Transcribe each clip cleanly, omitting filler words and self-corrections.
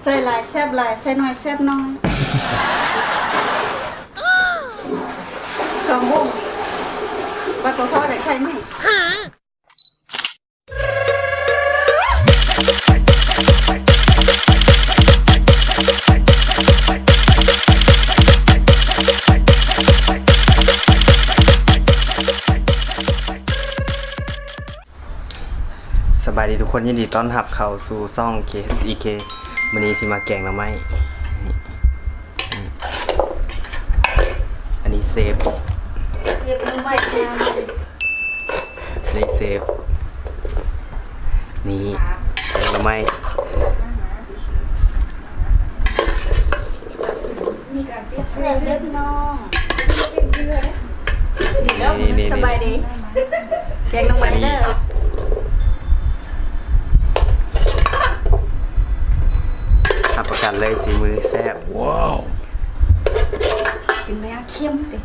ใส่หลายแซ่บหลายใส่น้อยแซ่บน้อย2 วงบัดบ่พอได้ใช้ไหมสบายดีทุกคนยินดีต้อนรับเข้าสู่ซ่อง KSEK วันนี้สิมาแกงหน่อไม้อันนี้เซฟ หน่อไม้งาม นี่เซฟนี่แกงหน่อไม้ แซ่บเด้อพี่น้อง นี่ สบายดีแกงหน่อไม้เด้อรับประกันเลยสีมือแซ่บว้าว กินไหมเค็มดิ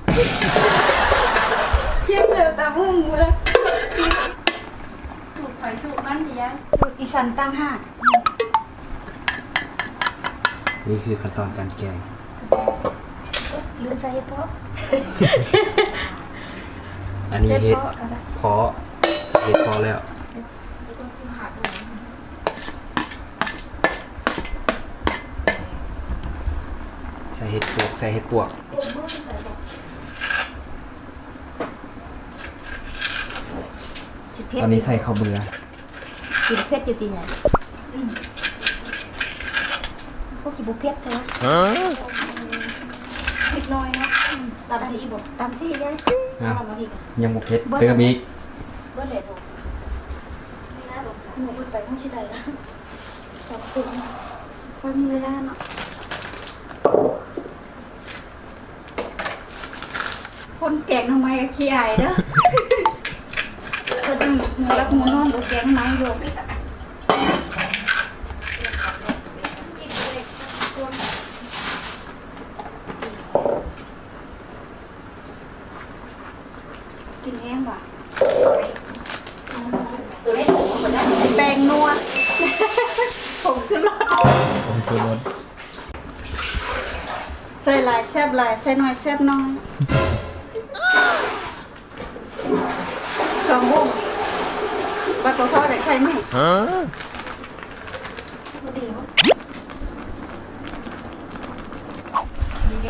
เค็มเด้อตาหุ่งกูเลยสูตรไผ่สูตรมันดิยะสูตรอีสันตั้งห้า นี่คือขั้นตอนการแกง ลืมใส่เห็ดเพาะ อันนี้เห็ดเพาะเห็ดเพาะแล้วใส่เห็ดปวกตอนนี้ใส่ข้าวเบื่อ กินเผ็ดอยู่ตีไหนพวกกินบุเผ็ดเถอะเผ็ดน้อยเนาะตามที่บอกตามที่ได้เอามาทีกัน ยังบุกเผ็ดเติมอีก เบิ้ลเลยถูกนี่น่าสงสารหนูไปห้องชิดใดแล้วขอบคุณพอมีเวลาเนาะคนแกงทำไมขี้อายเด้อคนหมูรับหมูนอนดูแกงไม้โยกกินแห้งว่ะแป้งนัวผงชูรส ผมสูรส ใส่หลายแซ่บหลายใส่น้อยแซ่บน้อย2 วงบัดบ่พอได้ใช้ไหม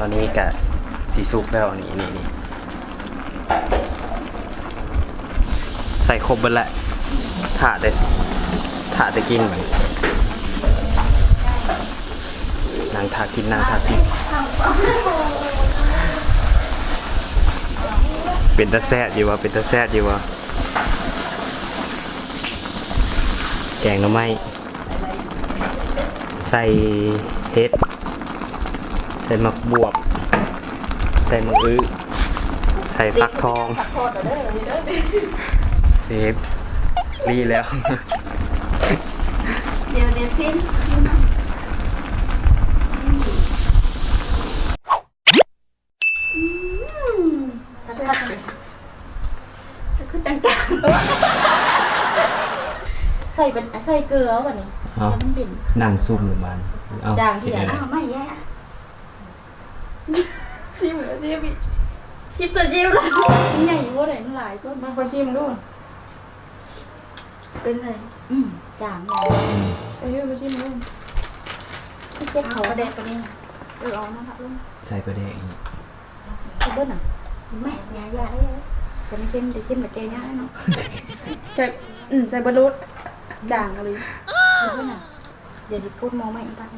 ตอนนี้กะสีสุกแล้วนี่ใส่ครบเบิดละถาได้กินนางถากินเป็นตาแซ่บอยู่วะแกงหน่อไม้ใส่เห็ดใส่หมักบวบใส่มะอื้อใส่ฟักทองเซฟรีแล้ว เดี๋ยวซิมคือจังใส่เกลือวันนี้แล้วมันบิ่น นั่งซุ่มหรือมันจางที่ไหนไม่แย่ชิมตัวจิ้มแล้วใหญ่ว่าไหนหลายตัวมาชิมดูเป็นไงจางเลยมาชิมดูเจ็บเขาแดกตัวนี้เอานะครับลุง ใส่ประเดกอีก เบิ้ลอ่ะไม่ยาได้จะไม่เข้มแต่เข้มแบบแกง่ายเนาะใส่บอลลูนด่างอะไรเดี๋ยวดิกูมองไม่อีกบ้าง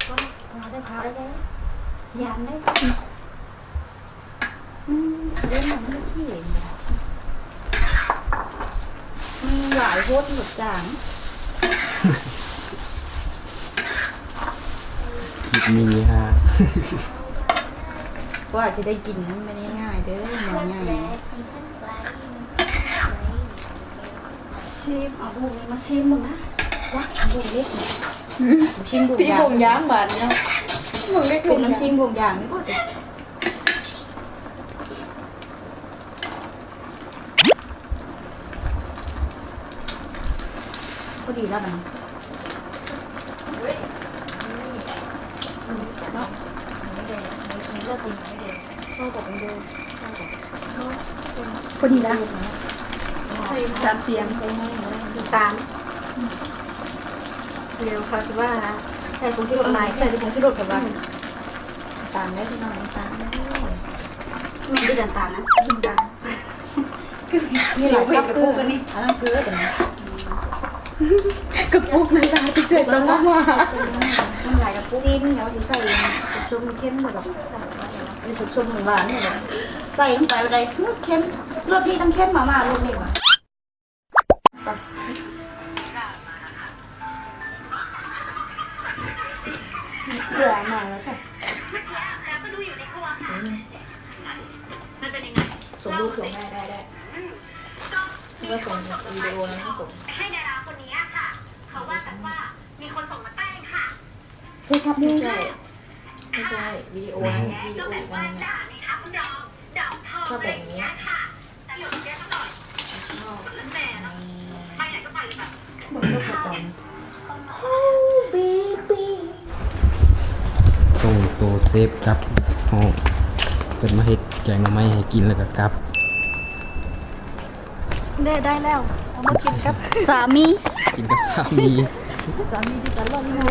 ก็มาได้พาได้ไงยามได้เล่นมันไม่ขี้หลายโคตรหมดด่าง คิดมีฮะ ก็อาจจะได้กินไม่ได้ง่ายเด้อง่ายชิมเอาบุ้งมาชิมมึงนะวักบุ้งเล็กชิมบุ้งยาง พี่บุ้งยางบานเนาะบุ้งเล็ก เป็นน้ำชิมบุ้งยางนี่ก็ได้พอดีแล้วมัน เนาะไม่ได้ไม่เลิกจริงไม่ได้เข้ากับเป็นเดิมคนนี้นะสามเสียงใช่ไหมตามเดี๋ยวเขาจะว่าใส่ผงชูรสไหมใส่ผงชูรสกับว่าตามได้ที่น้อยตามได้ไม่ได้เดินตามนะตามนี่หลายกระปุกกันนี่อันนั้นคือเป็นกระปุกในร้านที่เสร็จแล้วมากมันหลายกระปุกซีนเนี่ยว่าที่ใส่ซุปเข้มหมดหรอกเป็นซุปหวานเนี่ยใส่ลงไปอะไรเข้มรสนี้ต้องเข้มมารสนี้ว่ะเบื่อหน่อยแล้วค่ะส่งรูปส่งได้ก็ส่งวิดีโอแล้วก็ส่งให้ดาราคนนี้ค่ะเขาว่ากันว่ามีคนส่งมาแป้งค่ะใช่ครับไม่ใช่วิดีโอนั้นวิดีโออีกอันนึงชอบแบบนี้บนโลกประจำโอ้บีบี ส่งตัวเซฟครับห้องเปิดมาเฮ็ดแกงหน่อไม้ให้กินแล้วก็กลับ ได้แล้วเอามากินกับสามี กินกับสามี ที่สารลงมือ